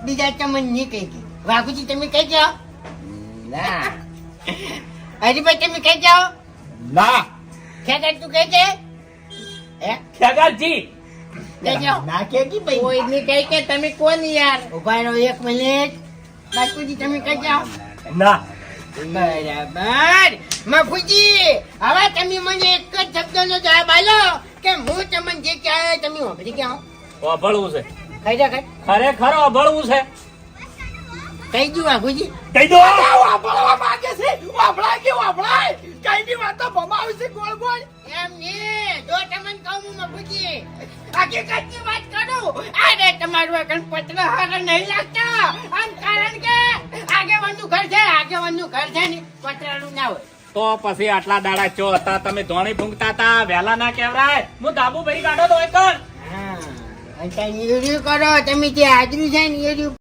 બીજા તમને નહીં કહી ગઈ. વાઘુજી તમે કહી જાઓ. ના હરીભાઈ તમે કહી જાઓ. ના ખેતર તું કહી દે. હે ખેગારજી કહી જાઓ. ના કેજી ભાઈ કોઈ નહીં કહી કે તમે કોણ યાર. ઉભા રહો 1 મિનિટ. બાપુજી તમે કહી જાઓ. ના બરાબર. મફુજી હવે તમે મને એક જ શબ્દનો જવાબ આલો કે હું તમને જે કહેવાય તમે વાપરી ગયા. અભળવું છે ખાઈ જા ખાઈ. ખરેખર અભળવું છે કહી દઉં વાઘુજી. કહી દો વાપરવા માંગે છે વાપરાય કે વાપરાય કઈ ની વાતો ભમાવી છે ગોળ ગોળ એમ ને જો તમને કહું હું મફુજી હકીકતની વાત કરું. અરે તમારું આ પત્ર હારા નહીં લાગતા. આમ કારણ કે આગેવાનનું ઘર છે. આગેવાનનું ઘર છે ને પતરાનું ના હોય. તો પછી આટલા દાડા ચો હતા તમે ધોણી ભૂંગતા હતા વહેલા ના કેવરાય હું ધાબુ ભરી કાઢો તો એક હા અને ત્યાં નિર્ણય કરો તમે જે હાજરી છે ને એ